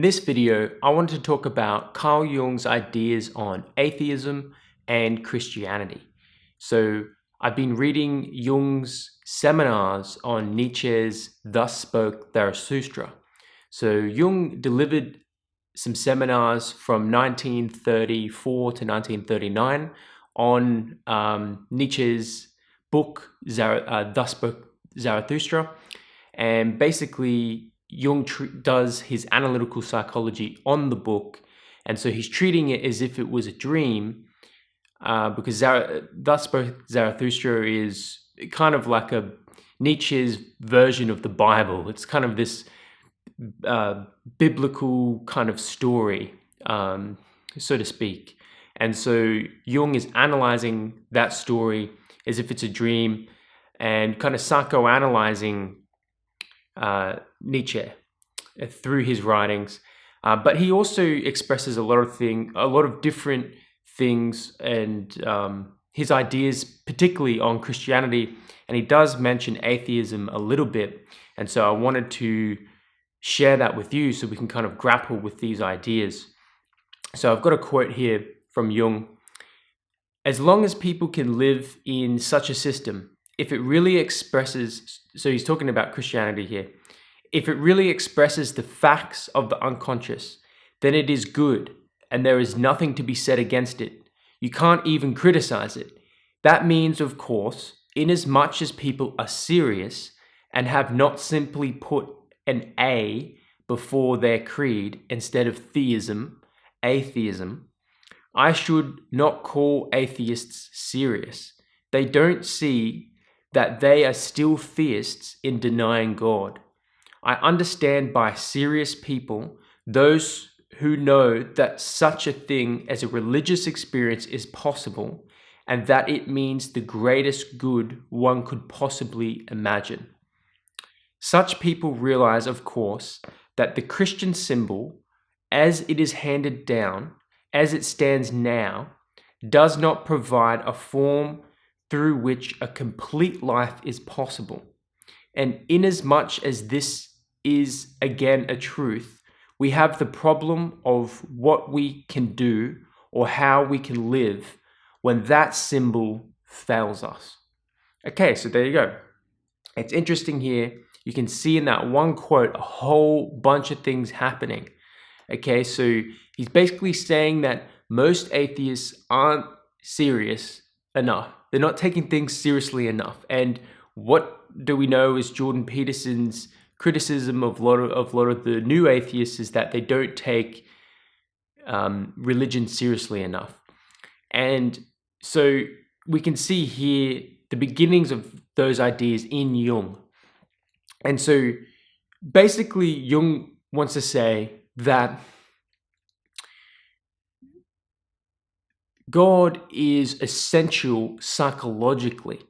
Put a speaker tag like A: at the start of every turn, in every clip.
A: this video, I want to talk about Carl Jung's ideas on atheism and Christianity. So I've been reading Jung's seminars on Nietzsche's Thus Spoke Zarathustra. So Jung delivered some seminars from 1934 to 1939 on Nietzsche's book Thus Spoke Zarathustra, and basically Jung does his analytical psychology on the book, and so he's treating it as if it was a dream, because Thus Spoke Zarathustra is kind of like Nietzsche's version of the Bible. It's kind of this biblical kind of story, so to speak. And so Jung is analyzing that story as if it's a dream and kind of psychoanalyzing Nietzsche through his writings, but he also expresses a lot of different things, and his ideas, particularly on Christianity, and he does mention atheism a little bit. And so I wanted to share that with you so we can kind of grapple with these ideas. So I've got a quote here from Jung: "As long as people can live in such a system, if it really expresses," so he's talking about Christianity here, "if it really expresses the facts of the unconscious, then it is good, and there is nothing to be said against it. You can't even criticize it. That means, of course, inasmuch as people are serious and have not simply put an A before their creed instead of theism, atheism, I should not call atheists serious. They don't see that they are still theists in denying God. I understand by serious people those who know that such a thing as a religious experience is possible, and that it means the greatest good one could possibly imagine. Such people realize, of course, that the Christian symbol, as it is handed down, as it stands now, does not provide a form through which a complete life is possible. And inasmuch as this is again a truth, we have the problem of what we can do or how we can live when that symbol fails us." Okay, so there you go. It's interesting here. You can see in that one quote a whole bunch of things happening. Okay, so he's basically saying that most atheists aren't serious enough. They're not taking things seriously enough. And what do we know is Jordan Peterson's criticism of a lot of the new atheists is that they don't take religion seriously enough. And so we can see here the beginnings of those ideas in Jung. And so basically Jung wants to say that God is essential psychologically.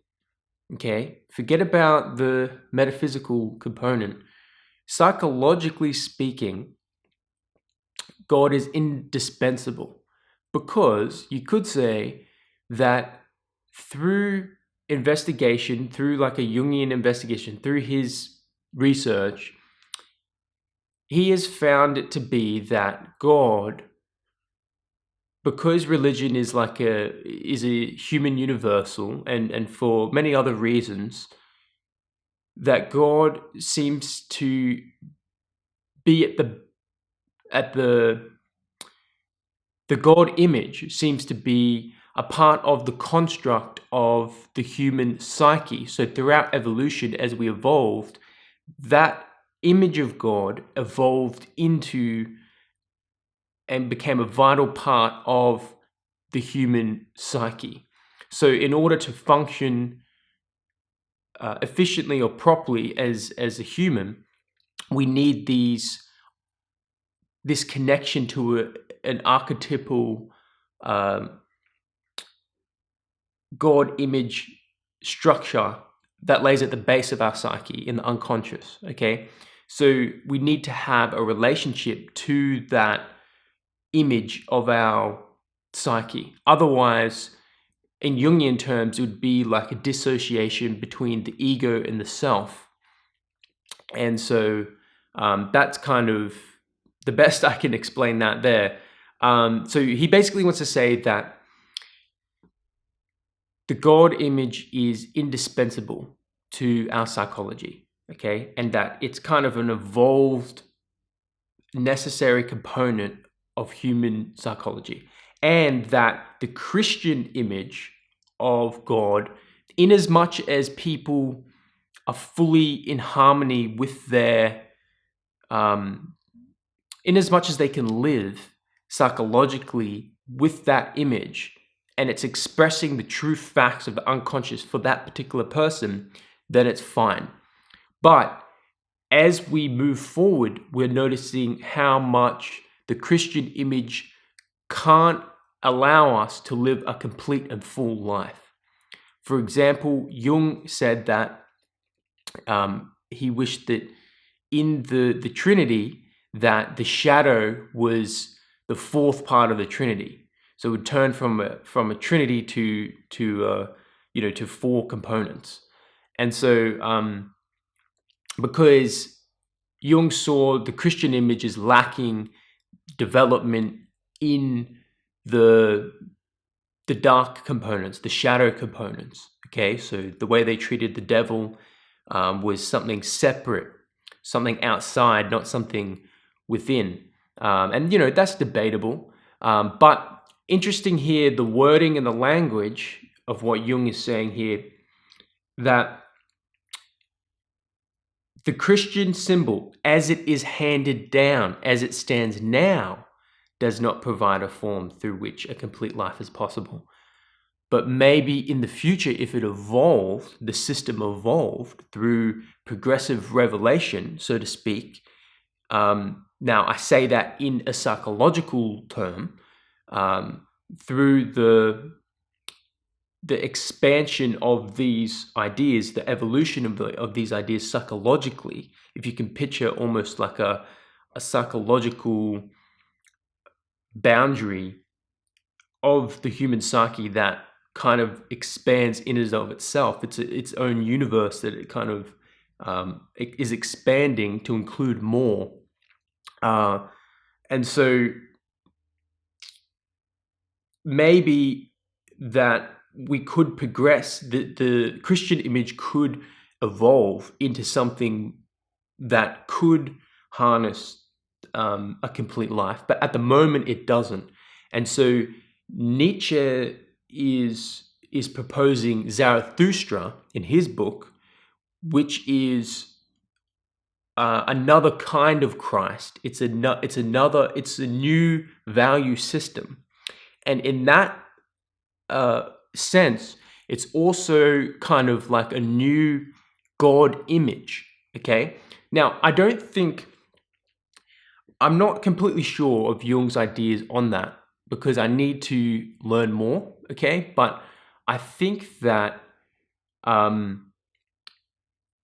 A: Okay, forget about the metaphysical component. Psychologically speaking, God is indispensable, because you could say that through investigation, through like a Jungian investigation, through his research, he has found it to be that God, because religion is a human universal, and for many other reasons, that God seems to be at the God image seems to be a part of the construct of the human psyche. So throughout evolution, as we evolved, that image of God evolved into and became a vital part of the human psyche. So in order to function efficiently or properly as a human, we need this connection to an archetypal God image structure that lays at the base of our psyche in the unconscious. Okay, so we need to have a relationship to that image of our psyche. Otherwise, in Jungian terms, it would be like a dissociation between the ego and the self. And so that's kind of the best I can explain that there. So he basically wants to say that the God image is indispensable to our psychology, okay? And that it's kind of an evolved, necessary component of human psychology. And that the Christian image of God, in as much as people are fully in harmony with their, in as much as they can live psychologically with that image, and it's expressing the true facts of the unconscious for that particular person, then it's fine. But as we move forward, we're noticing how much the Christian image can't allow us to live a complete and full life. For example, Jung said that he wished that in the Trinity, that the shadow was the fourth part of the Trinity. So it would turn from a Trinity to four components. And so because Jung saw the Christian image as lacking development in the dark components, the shadow components. Okay, so the way they treated the devil was something separate, something outside, not something within. And that's debatable. But interesting here, the wording and the language of what Jung is saying here, that the Christian symbol, as it is handed down, as it stands now, does not provide a form through which a complete life is possible. But maybe in the future, if it evolved, the system evolved through progressive revelation, so to speak. Now, I say that in a psychological term, through the expansion of these ideas, the evolution of these ideas psychologically. If you can picture almost like a psychological boundary of the human psyche that kind of expands in and of itself. It's its own universe that it kind of it is expanding to include more. And so maybe that we could progress, the Christian image could evolve into something that could harness a complete life, but at the moment it doesn't. And so Nietzsche is proposing Zarathustra in his book, which is another kind of Christ. It's a new value system, and in that sense, it's also kind of like a new God image. Okay, now I'm not completely sure of Jung's ideas on that because I need to learn more. Okay, but I think that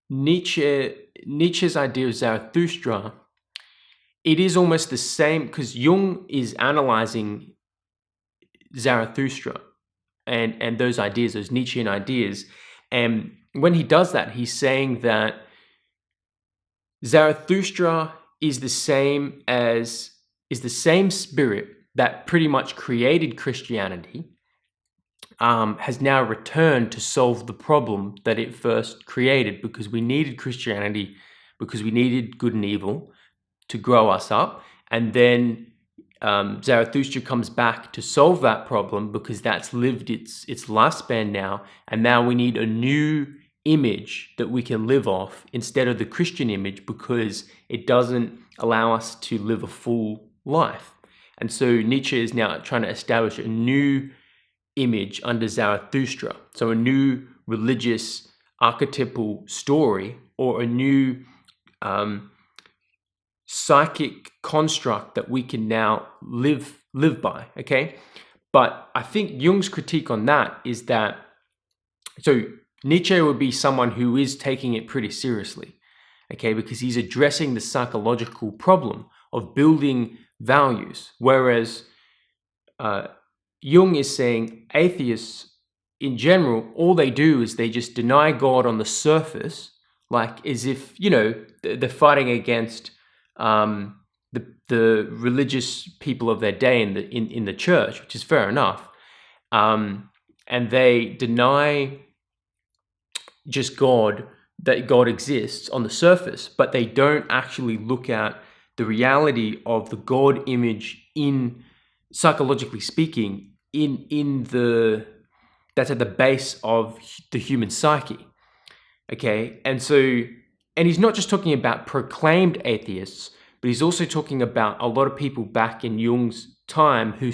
A: Nietzsche's idea of Zarathustra, it is almost the same, because Jung is analyzing Zarathustra and those ideas, those Nietzschean ideas. And when he does that, he's saying that Zarathustra is the same spirit that pretty much created Christianity, has now returned to solve the problem that it first created, because we needed Christianity, because we needed good and evil to grow us up. And then Zarathustra comes back to solve that problem because that's lived its lifespan now. And now we need a new image that we can live off instead of the Christian image, because it doesn't allow us to live a full life. And so Nietzsche is now trying to establish a new image under Zarathustra. So a new religious archetypal story, or a new psychic construct that we can now live by. Okay, but I think Jung's critique on that is that, so Nietzsche would be someone who is taking it pretty seriously, okay, because he's addressing the psychological problem of building values, whereas Jung is saying atheists in general, all they do is they just deny God on the surface, like as if, they're fighting against the religious people of their day in the church, which is fair enough, and they deny just God, that God exists on the surface, but they don't actually look at the reality of the God image in, psychologically speaking, that's at the base of the human psyche. Okay, and he's not just talking about proclaimed atheists, but he's also talking about a lot of people back in Jung's time who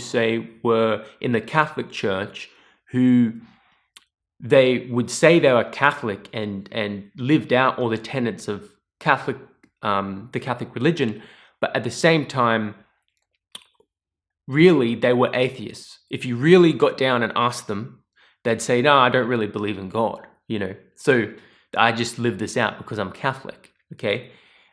A: were in the Catholic Church, who they would say they were Catholic and lived out all the tenets of the Catholic religion, but at the same time, really they were atheists. If you really got down and asked them, they'd say, "No, I don't really believe in God, so I just live this out because I'm Catholic." Okay,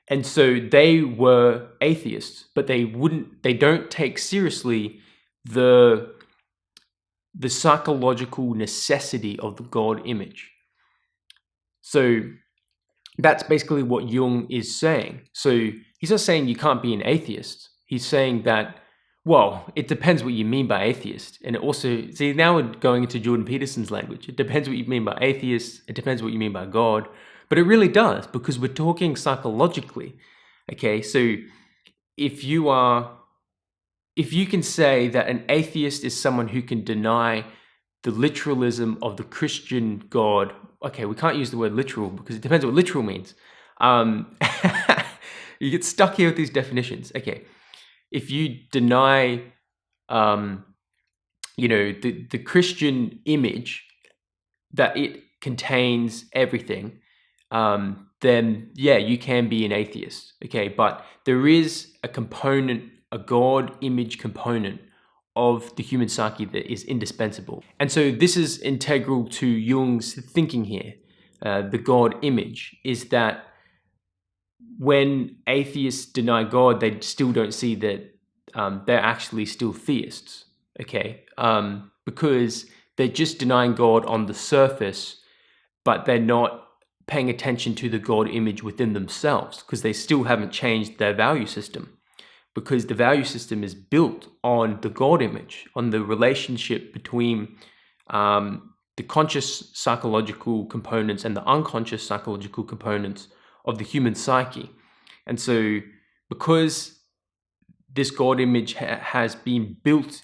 A: and so they were atheists, but they don't take seriously the psychological necessity of the God image. So that's basically what Jung is saying. So he's not saying you can't be an atheist. He's saying that, well, it depends what you mean by atheist. And it also, see, now we're going into Jordan Peterson's language. It depends what you mean by atheist. It depends what you mean by God. But it really does, because we're talking psychologically. Okay, so if you can say that an atheist is someone who can deny the literalism of the Christian God. Okay, we can't use the word literal because it depends what literal means. You get stuck here with these definitions. Okay, if you deny, the Christian image, that it contains everything, then yeah, you can be an atheist. Okay, but there is a component, a God image component of the human psyche that is indispensable. And so this is integral to Jung's thinking here. The God image is that when atheists deny God, they still don't see that they're actually still theists, okay? Because they're just denying God on the surface, but they're not paying attention to the God image within themselves, because they still haven't changed their value system. Because the value system is built on the God image, on the relationship between the conscious psychological components and the unconscious psychological components of the human psyche. And so because this God image has evolved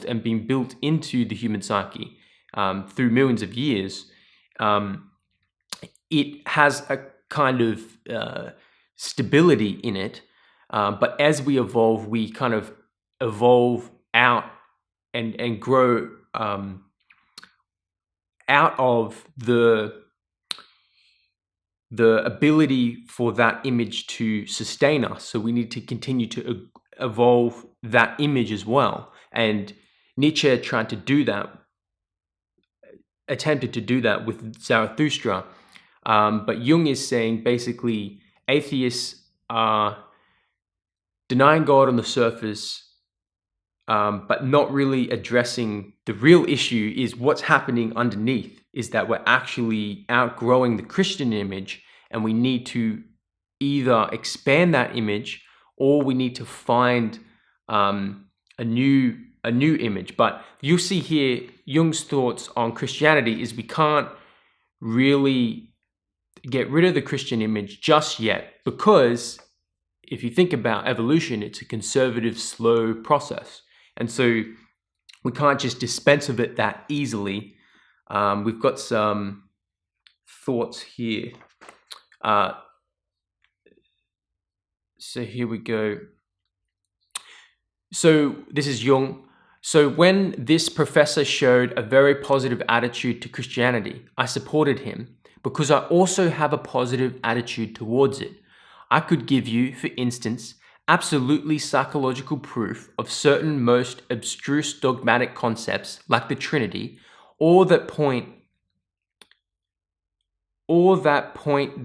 A: and been built into the human psyche through millions of years, it has a kind of stability in it. But as we evolve, we kind of evolve out and grow out of the ability for that image to sustain us. So we need to continue to evolve that image as well. And Nietzsche attempted to do that with Zarathustra. But Jung is saying basically atheists are denying God on the surface, but not really addressing the real issue is what's happening underneath, is that we're actually outgrowing the Christian image, and we need to either expand that image or we need to find a new image. But you'll see here Jung's thoughts on Christianity is we can't really get rid of the Christian image just yet, because if you think about evolution, it's a conservative, slow process. And so we can't just dispense of it that easily. We've got some thoughts here. So here we go. So this is Jung. So when this professor showed a very positive attitude to Christianity, I supported him because I also have a positive attitude towards it. I could give you, for instance, absolutely psychological proof of certain most abstruse dogmatic concepts like the Trinity, or that point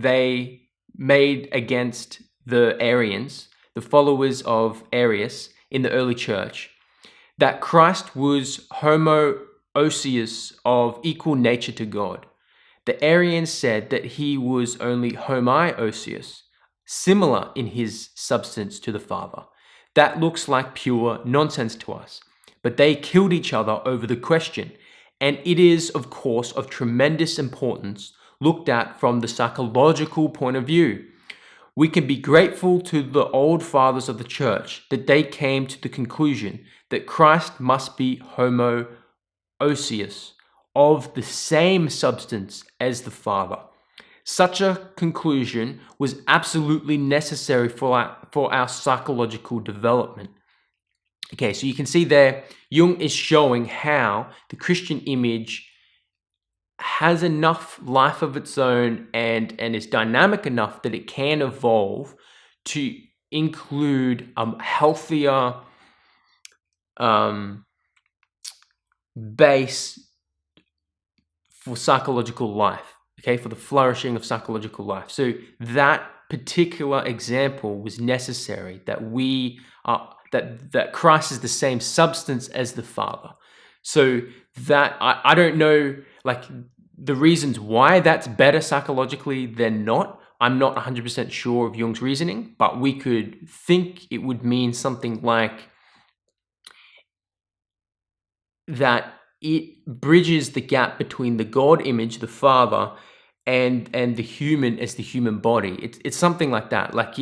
A: they made against the Arians, the followers of Arius in the early church, that Christ was homoousios of equal nature to God. The Arians said that he was only homoousios, similar in his substance to the Father. That looks like pure nonsense to us. But they killed each other over the question. And it is, of course, of tremendous importance looked at from the psychological point of view. We can be grateful to the old fathers of the church that they came to the conclusion that Christ must be homoousios, of the same substance as the Father. Such a conclusion was absolutely necessary for our psychological development. Okay, so you can see there, Jung is showing how the Christian image has enough life of its own and is dynamic enough that it can evolve to include a healthier base for psychological life, okay, for the flourishing of psychological life. So that particular example was necessary, that we are that Christ is the same substance as the Father. So that I don't know, like, the reasons why that's better psychologically than not. I'm not 100% sure of Jung's reasoning, but we could think it would mean something like that it bridges the gap between the God image, the Father, and the human as the human body. It's something like that. Like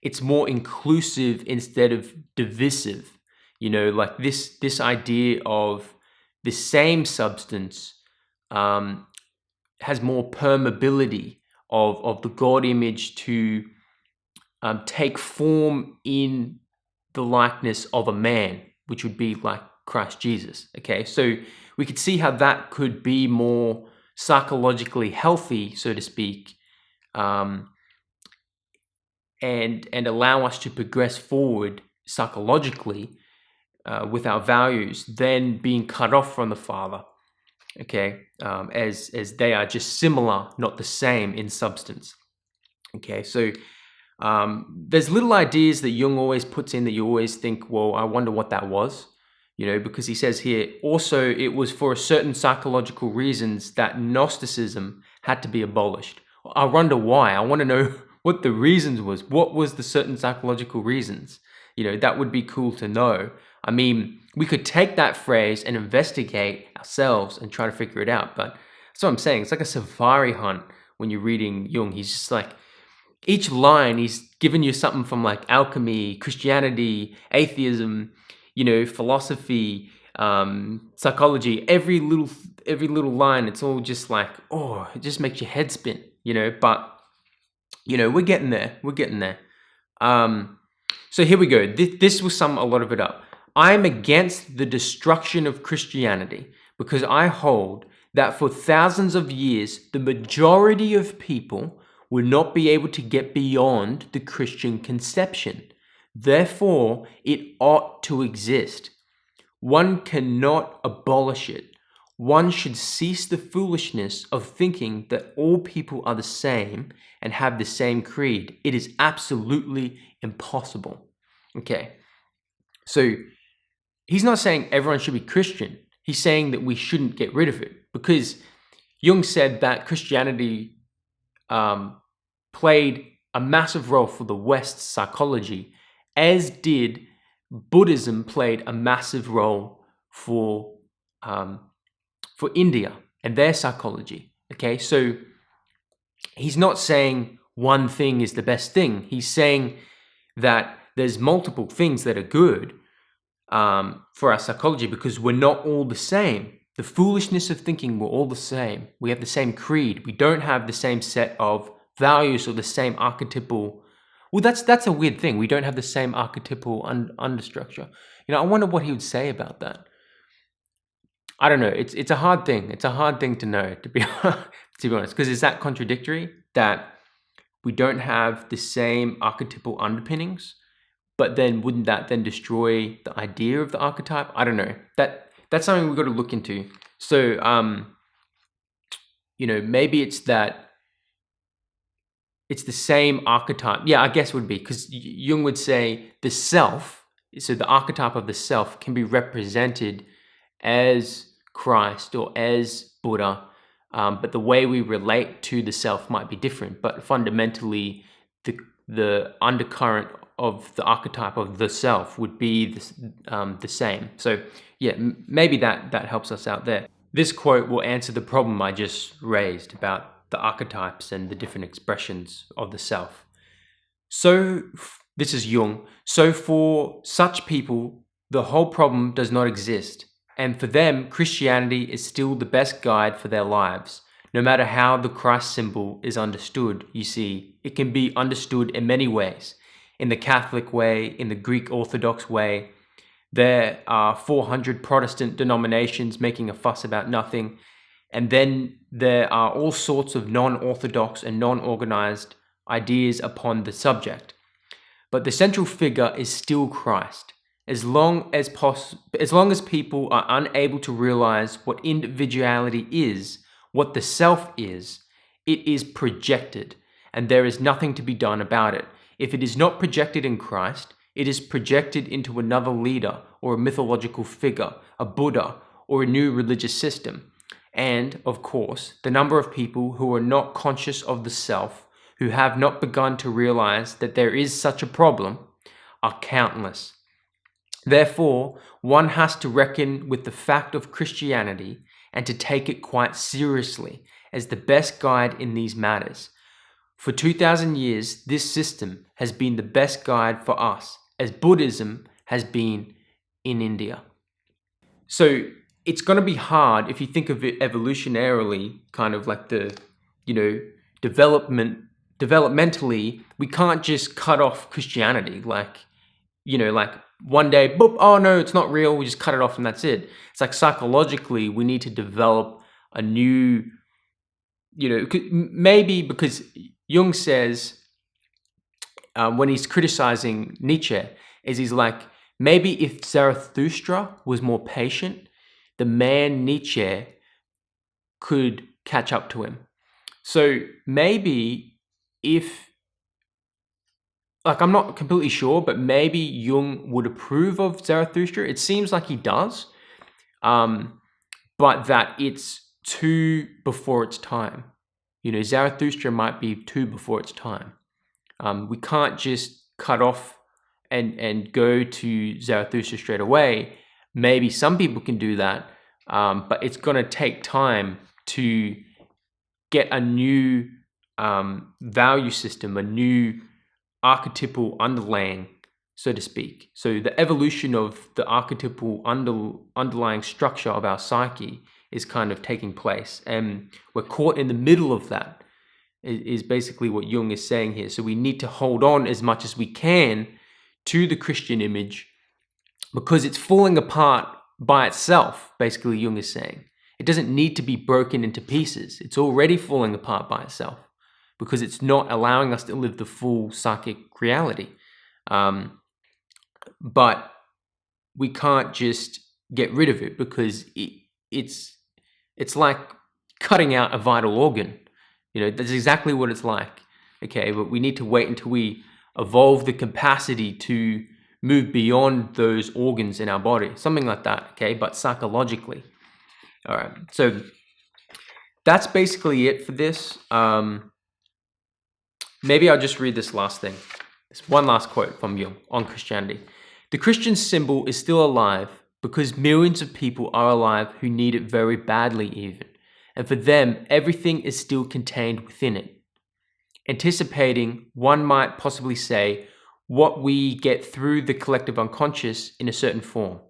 A: it's more inclusive instead of divisive. You know, like this idea of the same substance has more permeability of the God image to take form in the likeness of a man, which would be like Christ Jesus. Okay, so we could see how that could be more psychologically healthy, so to speak, and allow us to progress forward psychologically with our values, than being cut off from the Father. Okay, as they are just similar, not the same in substance. Okay, so there's little ideas that Jung always puts in that you always think, well, I wonder what that was. You know, because he says here, also it was for certain psychological reasons that Gnosticism had to be abolished. I wonder why. I want to know what the reasons was. What was the certain psychological reasons? You know, that would be cool to know. I mean, we could take that phrase and investigate ourselves and try to figure it out. But that's what I'm saying. It's like a safari hunt when you're reading Jung. He's just like, each line, he's giving you something from like alchemy, Christianity, atheism, you know, philosophy, psychology. Every little line, it's all just like, oh, it just makes your head spin, you know. But you know, we're getting there. So here we go. This will sum a lot of it up. I am against the destruction of Christianity because I hold that for thousands of years, the majority of people would not be able to get beyond the Christian conception. Therefore, it ought to exist. One cannot abolish it. One should cease the foolishness of thinking that all people are the same and have the same creed. It is absolutely impossible. Okay, so he's not saying everyone should be Christian. He's saying that we shouldn't get rid of it, because Jung said that Christianity played a massive role for the West's psychology, as did Buddhism played a massive role for India and their psychology. Okay, so he's not saying one thing is the best thing. He's saying that there's multiple things that are good for our psychology, because we're not all the same. The foolishness of thinking we're all the same. We have the same creed. We don't have the same set of values or the same archetypal. Well, that's a weird thing. We don't have the same archetypal understructure. You know, I wonder what he would say about that. I don't know. It's a hard thing. It's a hard thing to know, to be honest, because is that contradictory that we don't have the same archetypal underpinnings? But then wouldn't that then destroy the idea of the archetype? I don't know. That's something we've got to look into. So, you know, maybe it's that it's the same archetype. Yeah, I guess it would be, because Jung would say the self, so the archetype of the self can be represented as Christ or as Buddha, but the way we relate to the self might be different. But fundamentally, the undercurrent of the archetype of the self would be the same. So yeah, maybe that helps us out there. This quote will answer the problem I just raised about the archetypes and the different expressions of the self. So this is Jung. So for such people, the whole problem does not exist. And for them, Christianity is still the best guide for their lives. No matter how the Christ symbol is understood, you see, it can be understood in many ways. In the Catholic way, in the Greek Orthodox way. There are 400 Protestant denominations making a fuss about nothing. And then there are all sorts of non-orthodox and non-organized ideas upon the subject. But the central figure is still Christ. As long as people are unable to realize what individuality is, what the self is, it is projected, and there is nothing to be done about it. If it is not projected in Christ, it is projected into another leader or a mythological figure, a Buddha, or a new religious system. And, of course, the number of people who are not conscious of the self, who have not begun to realize that there is such a problem, are countless. Therefore, one has to reckon with the fact of Christianity and to take it quite seriously as the best guide in these matters. For 2,000 years, this system has been the best guide for us, as Buddhism has been in India. So it's going to be hard if you think of it evolutionarily, kind of like the, developmentally, we can't just cut off Christianity, like one day, boop, oh no, it's not real, we just cut it off and that's it. It's like psychologically, we need to develop a new, maybe because Jung says, when he's criticizing Nietzsche, he's like, maybe if Zarathustra was more patient, the man Nietzsche could catch up to him. So maybe if, I'm not completely sure, but maybe Jung would approve of Zarathustra. It seems like he does, but that it's too before its time. Zarathustra might be too before its time. We can't just cut off and go to Zarathustra straight away. Maybe some people can do that, but it's going to take time to get a new value system, a new archetypal underlying, so to speak. So the evolution of the archetypal underlying structure of our psyche is kind of taking place, and we're caught in the middle of that, is basically what Jung is saying here. So we need to hold on as much as we can to the Christian image because it's falling apart by itself, basically Jung is saying. It doesn't need to be broken into pieces. It's already falling apart by itself because it's not allowing us to live the full psychic reality. But we can't just get rid of it because it's like cutting out a vital organ. That's exactly what it's like. Okay, but we need to wait until we evolve the capacity to move beyond those organs in our body, something like that. Okay, but psychologically. All right, so that's basically it for this. Maybe I'll just read this last thing. This one last quote from Jung on Christianity. The Christian symbol is still alive because millions of people are alive who need it very badly even. And for them, everything is still contained within it. Anticipating, one might possibly say, what we get through the collective unconscious in a certain form.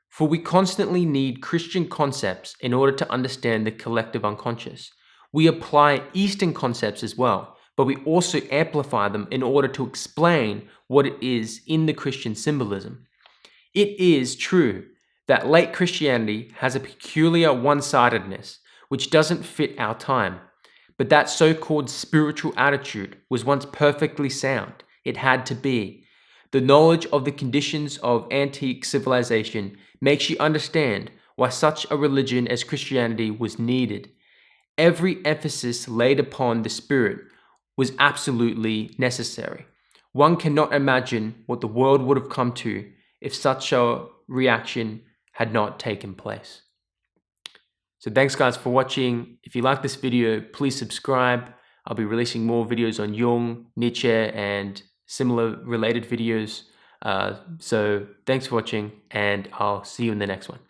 A: For we constantly need Christian concepts in order to understand the collective unconscious. We apply Eastern concepts as well, but we also amplify them in order to explain what it is in the Christian symbolism. It is true that late Christianity has a peculiar one-sidedness which doesn't fit our time, but that so-called spiritual attitude was once perfectly sound. It had to be. The knowledge of the conditions of antique civilization makes you understand why such a religion as Christianity was needed. Every emphasis laid upon the spirit was absolutely necessary. One cannot imagine what the world would have come to if such a reaction had not taken place. So thanks guys for watching. If you like this video, please subscribe. I'll be releasing more videos on Jung, Nietzsche, and similar related videos. So thanks for watching, and I'll see you in the next one.